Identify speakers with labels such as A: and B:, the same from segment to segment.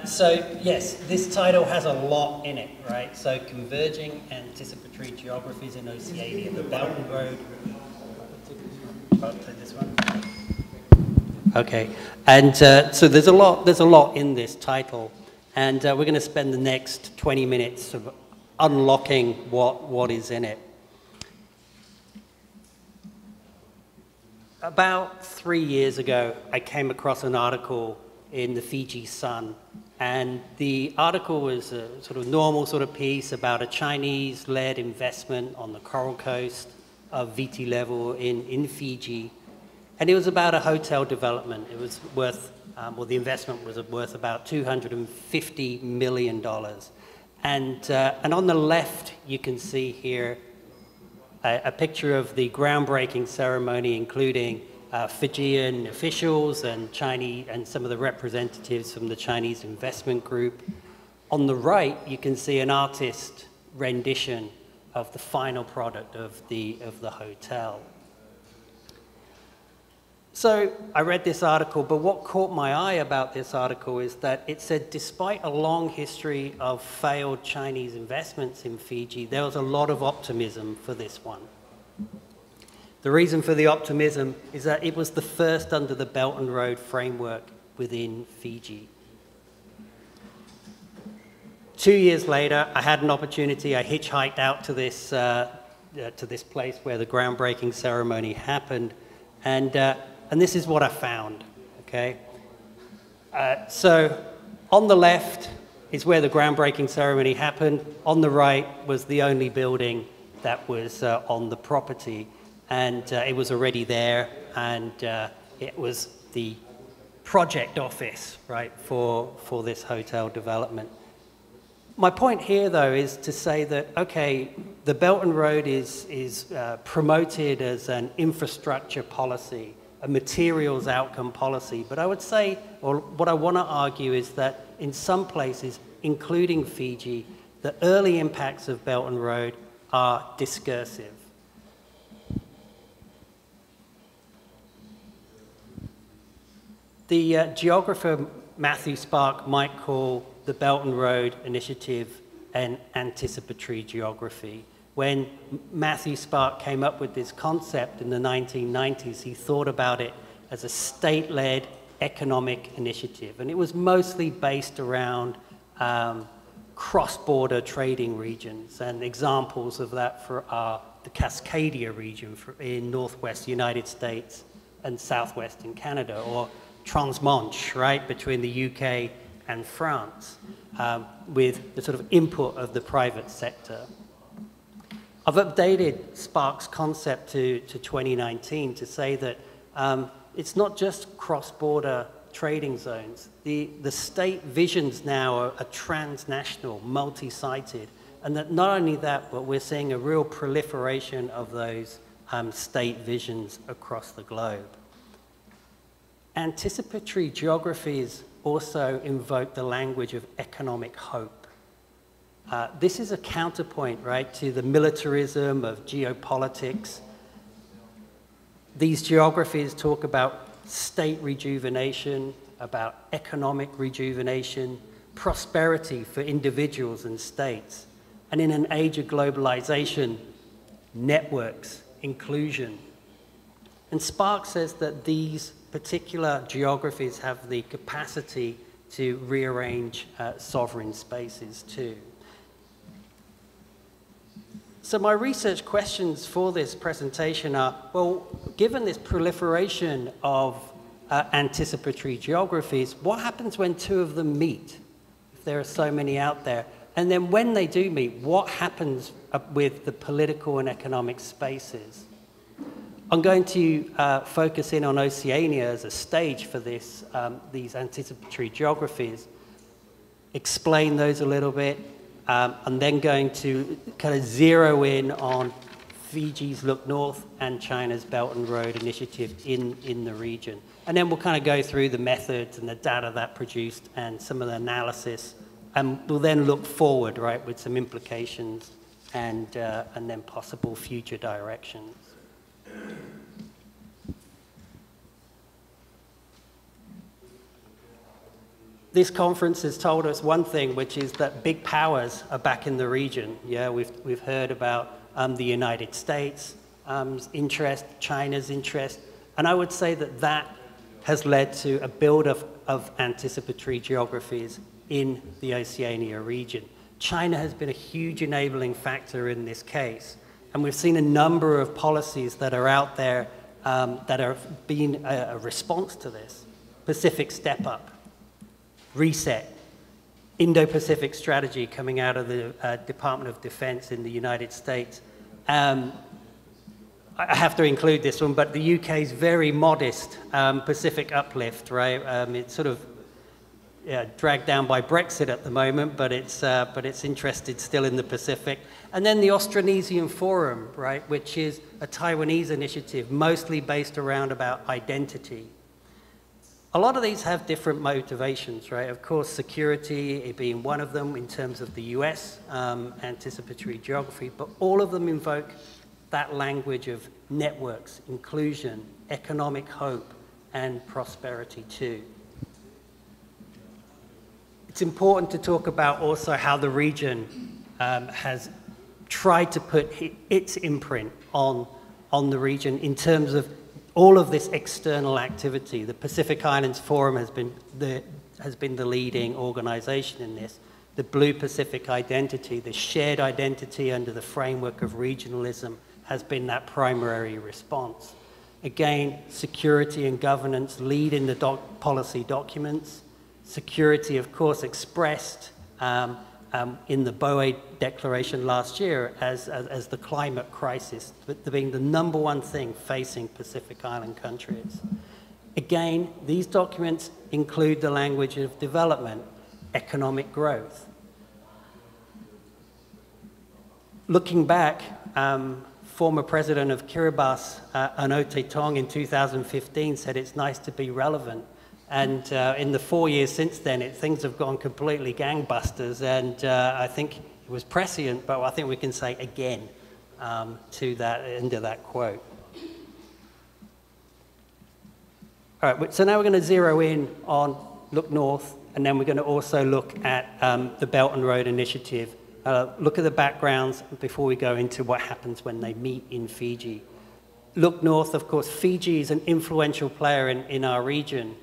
A: So yes, this title has a lot in it, right? So Converging Anticipatory Geographies in Oceania, the Belton Road. This one. Okay, and so there's a lot in this title, and we're going to spend the next 20 minutes sort of unlocking what is in it. About 3 years ago, I came across an article in the Fiji Sun, and the article was a sort of normal sort of piece about a Chinese-led investment on the coral coast of Viti level in Fiji, and it was about a hotel development. It was worth, well, the investment was worth about $250 million, and on the left you can see here a picture of the groundbreaking ceremony, including Fijian officials and Chinese and some of the representatives from the Chinese investment group. On the right, you can see an artist rendition of the final product of the hotel. So I read this article, but what caught my eye about this article is that it said despite a long history of failed Chinese investments in Fiji, there was a lot of optimism for this one. The reason for the optimism is that it was the first under the Belton Road framework within Fiji. 2 years later, I had an opportunity. I hitchhiked out to this place where the groundbreaking ceremony happened, and this is what I found. Okay, so on the left is where the groundbreaking ceremony happened. On the right was the only building that was on the property. And it was already there, and it was the project office, right, for this hotel development. My point here, though, is to say that, okay, the Belton Road is promoted as an infrastructure policy, a materials outcome policy, but I would say, or what I want to argue is that in some places, including Fiji, the early impacts of Belton Road are discursive. The geographer Matthew Spark might call the Belton Road Initiative an anticipatory geography. When Matthew Spark came up with this concept in the 1990s, he thought about it as a state-led economic initiative, and it was mostly based around cross-border trading regions, and examples of that are the Cascadia region in northwest United States and southwestern Canada, or Transmanche, right, between the UK and France, with the sort of input of the private sector. I've updated Spark's concept to 2019 to say that it's not just cross-border trading zones. The state visions now are transnational, multi-sited, and that not only that, but we're seeing a real proliferation of those state visions across the globe. Anticipatory geographies also invoke the language of economic hope. This is a counterpoint, right, to the militarism of geopolitics. These geographies talk about state rejuvenation, about economic rejuvenation, prosperity for individuals and states, and in an age of globalization, networks, inclusion. And Spark says that these particular geographies have the capacity to rearrange sovereign spaces too. So my research questions for this presentation are, well, given this proliferation of anticipatory geographies, what happens when two of them meet, if there are so many out there? And then when they do meet, what happens with the political and economic spaces? I'm going to focus in on Oceania as a stage for this, these anticipatory geographies, explain those a little bit, and then going to kind of zero in on Fiji's Look North and China's Belton Road Initiative in the region. And then we'll kind of go through the methods and the data that produced and some of the analysis, and we'll then look forward, right, with some implications and then possible future directions. this conference has told us one thing, which is that big powers are back in the region. Yeah, we've heard about the United States' interest, China's interest, and I would say that that has led to a build-up of anticipatory geographies in the Oceania region. China has been a huge enabling factor in this case, and we've seen a number of policies that are out there that are being a response to this. Pacific Step Up, Reset, Indo-Pacific Strategy coming out of the Department of Defense in the United States. I have to include this one, but the UK's very modest Pacific uplift, right? It's sort of dragged down by Brexit at the moment, but it's interested still in the Pacific. And then the Austronesian Forum, right, which is a Taiwanese initiative, mostly based around about identity. A lot of these have different motivations, right? Of course, security being one of them in terms of the US anticipatory geography, but all of them invoke that language of networks, inclusion, economic hope, and prosperity too. It's important to talk about also how the region has tried to put its imprint on the region in terms of all of this external activity. The Pacific Islands Forum has been the leading organization in this. The Blue Pacific Identity, the shared identity under the framework of regionalism, has been that primary response. Again, security and governance lead in the policy documents. Security, of course, expressed in the BOE declaration last year as the climate crisis being the #1 thing facing Pacific Island countries. Again, these documents include the language of development, economic growth. Looking back, former president of Kiribati, Anote Tong, in 2015 said it's nice to be relevant. And in the 4 years since then, things have gone completely gangbusters. And I think it was prescient, but I think we can say again to that end of that quote. All right, so now we're going to zero in on Look North, and then we're going to also look at the Belton Road initiative. Look at the backgrounds before we go into what happens when they meet in Fiji. Look North, of course, Fiji is an influential player in our region.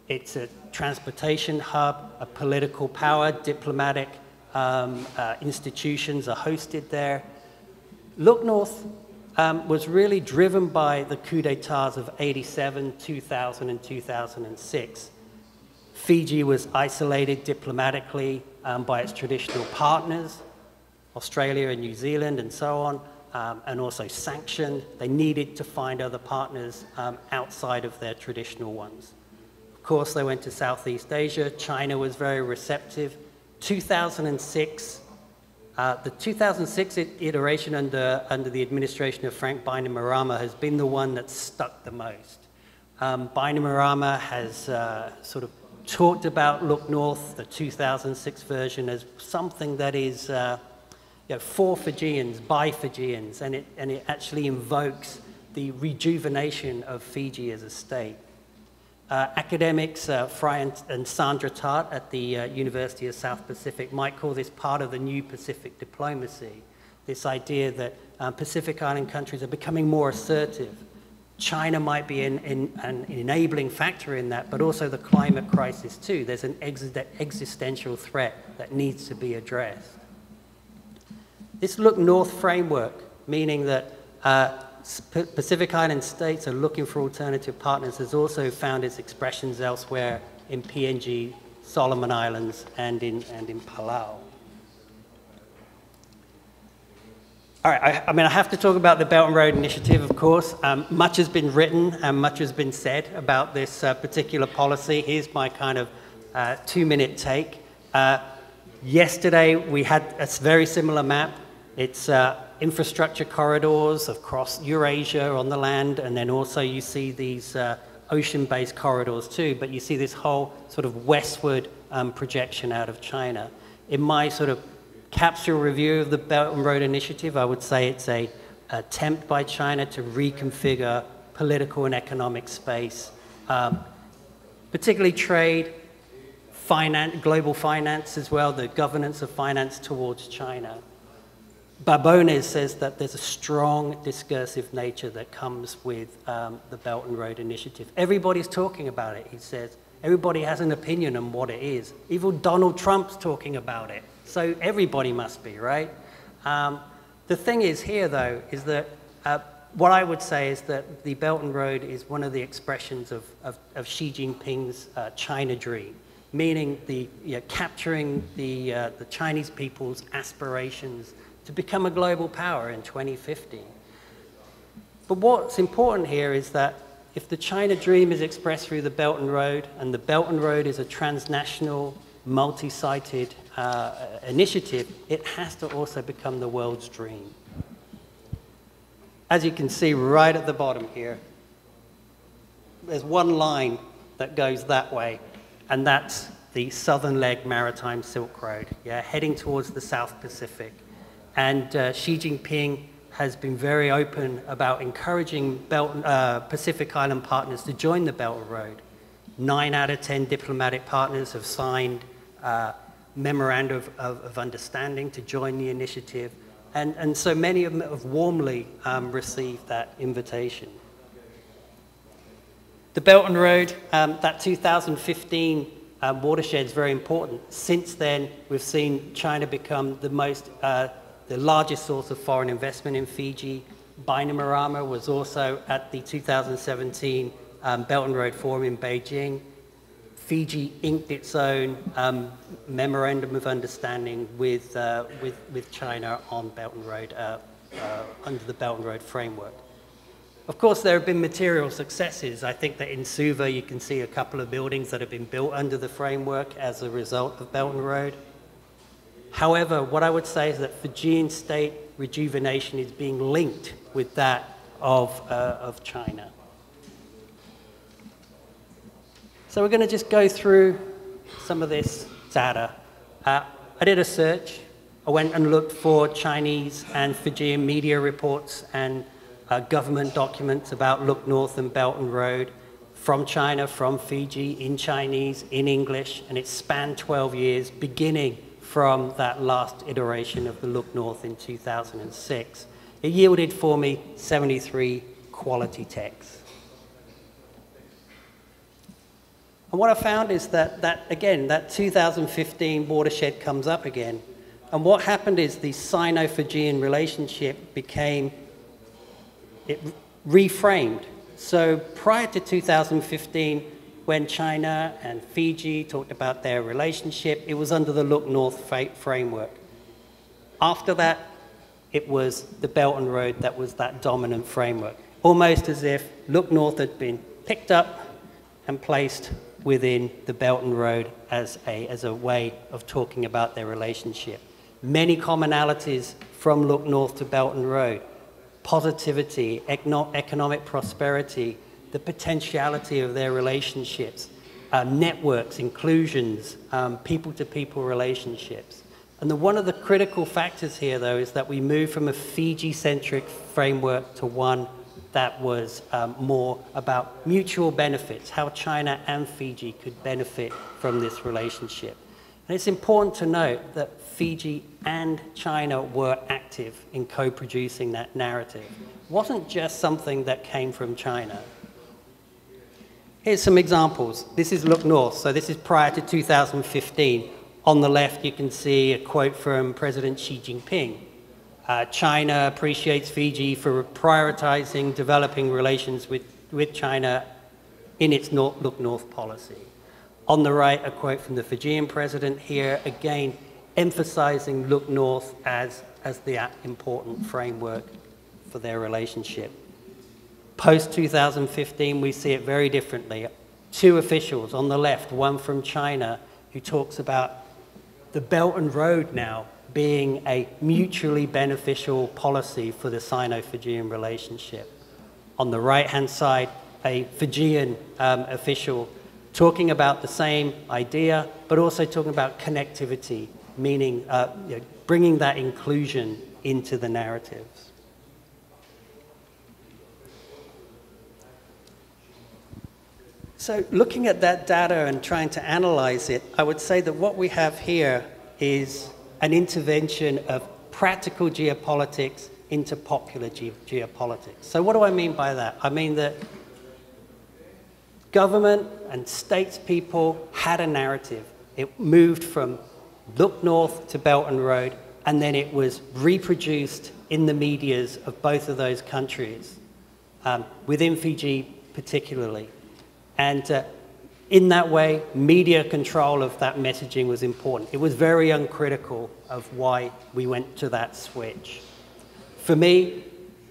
A: It's a transportation hub, a political power, diplomatic institutions are hosted there. Look North was really driven by the coups d'etats of '87, 2000, and 2006. Fiji was isolated diplomatically by its traditional partners, Australia and New Zealand and so on, and also sanctioned. They needed to find other partners outside of their traditional ones. Of course, they went to Southeast Asia. China was very receptive. 2006, the 2006 iteration under the administration of Frank Bainimarama has been the one that's stuck the most. Bainimarama has sort of talked about Look North, the 2006 version, as something that is for Fijians, by Fijians, and it actually invokes the rejuvenation of Fiji as a state. Academics, Fry and Sandra Tart at the University of South Pacific might call this part of the new Pacific diplomacy, this idea that Pacific Island countries are becoming more assertive. China might be an enabling factor in that, but also the climate crisis too. There's an existential threat that needs to be addressed. This Look North framework, meaning that Pacific Island states are looking for alternative partners, has also found its expressions elsewhere in PNG, Solomon Islands, and in Palau. All right, I mean, I have to talk about the Belton Road Initiative, of course. Much has been written and much has been said about this particular policy. Here's my kind of 2-minute take. Yesterday, we had a very similar map. It's infrastructure corridors across Eurasia on the land, and then also you see these ocean-based corridors too, but you see this whole sort of westward projection out of China. In my sort of capsule review of the Belton Road Initiative, I would say it's an attempt by China to reconfigure political and economic space, particularly trade, global finance as well, the governance of finance towards China. Maona says that there's a strong discursive nature that comes with the Belton Road Initiative. Everybody's talking about it, he says. Everybody has an opinion on what it is. Even Donald Trump's talking about it. So everybody must be, right? The thing is here, though, is that what I would say is that the Belton Road is one of the expressions of Xi Jinping's China dream, meaning capturing the Chinese people's aspirations to become a global power in 2050. But what's important here is that if the China dream is expressed through the Belton Road, and the Belton Road is a transnational, multi-sited initiative, it has to also become the world's dream. As you can see right at the bottom here, there's one line that goes that way, and that's the southern leg maritime Silk Road, heading towards the South Pacific. And Xi Jinping has been very open about encouraging Pacific Island partners to join the Belton Road. 9 out of 10 diplomatic partners have signed memorandum of understanding to join the initiative. And so many of them have warmly received that invitation. The Belton Road, that 2015 watershed is very important. Since then, we've seen China become the largest source of foreign investment in Fiji. Bainimarama was also at the 2017 Belton Road Forum in Beijing. Fiji inked its own memorandum of understanding with China on Belton Road, under the Belton Road framework. Of course, there have been material successes. I think that in Suva you can see a couple of buildings that have been built under the framework as a result of Belton Road. However, what I would say is that Fijian state rejuvenation is being linked with that of China. So we're going to just go through some of this data. I did a search. I went and looked for Chinese and Fijian media reports and government documents about Look North and Belton Road from China, from Fiji, in Chinese, in English, and it spanned 12 years, beginning from that last iteration of the Look North in 2006. It yielded for me 73 quality texts. And what I found is that 2015 watershed comes up again. And what happened is the Sino-Fijian relationship reframed. So prior to 2015, when China and Fiji talked about their relationship, it was under the Look North framework. After that, it was the Belton Road that was that dominant framework, almost as if Look North had been picked up and placed within the Belton Road as a way of talking about their relationship. Many commonalities from Look North to Belton Road: positivity, economic prosperity, the potentiality of their relationships, networks, inclusions, people-to-people relationships. And one of the critical factors here, though, is that we move from a Fiji-centric framework to one that was more about mutual benefits, how China and Fiji could benefit from this relationship. And it's important to note that Fiji and China were active in co-producing that narrative. It wasn't just something that came from China. Here's some examples. This is Look North, so this is prior to 2015. On the left, you can see a quote from President Xi Jinping. China appreciates Fiji for prioritizing developing relations with China in its Look North policy. On the right, a quote from the Fijian president here, again, emphasizing Look North as the important framework for their relationship. Post-2015, we see it very differently. Two officials on the left, one from China, who talks about the Belton Road now being a mutually beneficial policy for the Sino-Fijian relationship. On the right-hand side, a Fijian official talking about the same idea, but also talking about connectivity, meaning bringing that inclusion into the narratives. So looking at that data and trying to analyze it, I would say that what we have here is an intervention of practical geopolitics into popular geopolitics. So what do I mean by that? I mean that government and statespeople had a narrative. It moved from look north to Belton Road, and then it was reproduced in the medias of both of those countries, within Fiji particularly. And in that way, media control of that messaging was important. It was very uncritical of why we went to that switch. For me,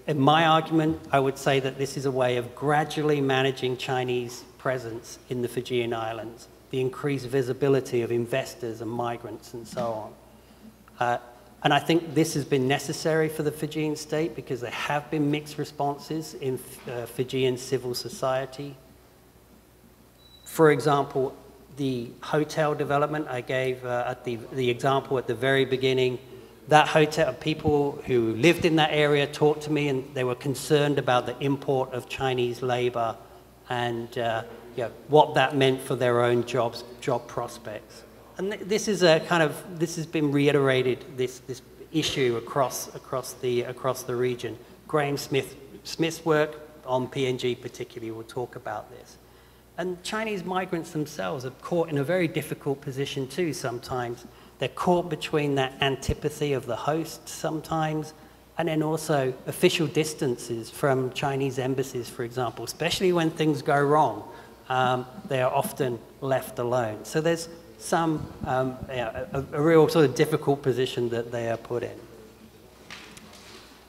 A: in my argument, I would say that this is a way of gradually managing Chinese presence in the Fijian Islands, the increased visibility of investors and migrants and so on. And I think this has been necessary for the Fijian state because there have been mixed responses in Fijian civil society. For example, the hotel development I gave at the example at the very beginning, that hotel, people who lived in that area talked to me and they were concerned about the import of Chinese labor and what that meant for their own job prospects. And this is this has been reiterated, this issue across the region. Graham Smith's work on PNG particularly will talk about this. And Chinese migrants themselves are caught in a very difficult position too sometimes. They're caught between that antipathy of the host sometimes, and then also official distances from Chinese embassies, for example, especially when things go wrong. They are often left alone. So there's a real sort of difficult position that they are put in.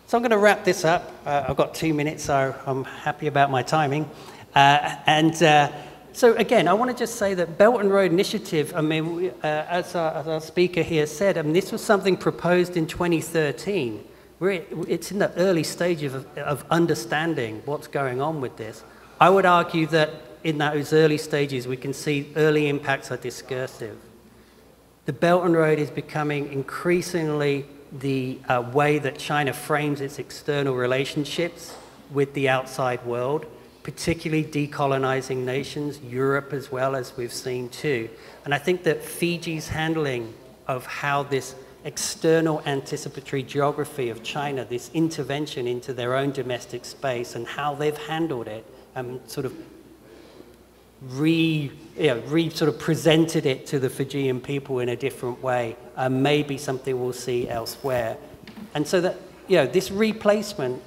A: So I'm going to wrap this up. I've got 2 minutes, so I'm happy about my timing. So again, I want to just say that Belton Road Initiative, I mean, as our speaker here said, I mean, this was something proposed in 2013. It's in the early stage of understanding what's going on with this. I would argue that in those early stages, we can see early impacts are discursive. The Belton Road is becoming increasingly the way that China frames its external relationships with the outside world, particularly decolonizing nations, Europe as well, as we've seen too. And I think that Fiji's handling of how this external anticipatory geography of China, this intervention into their own domestic space and how they've handled it, sort of presented it to the Fijian people in a different way, may be something we'll see elsewhere. And so that, this replacement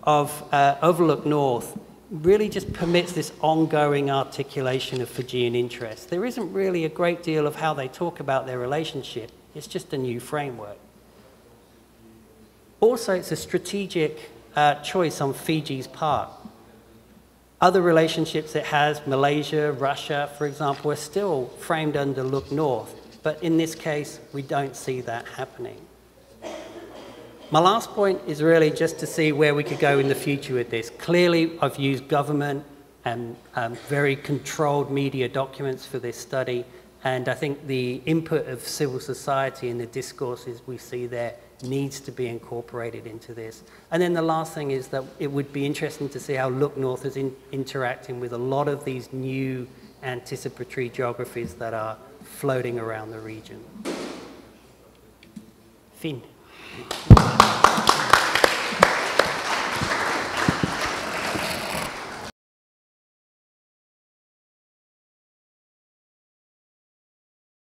A: of Overlook North really just permits this ongoing articulation of Fijian interests. There isn't really a great deal of how they talk about their relationship. It's just a new framework. Also, it's a strategic choice on Fiji's part. Other relationships it has, Malaysia, Russia, for example, are still framed under Look North. But in this case, we don't see that happening. My last point is really just to see where we could go in the future with this. Clearly, I've used government and very controlled media documents for this study, and I think the input of civil society and the discourses we see there needs to be incorporated into this. And then the last thing is that it would be interesting to see how Look North is interacting with a lot of these new anticipatory geographies that are floating around the region. Fin.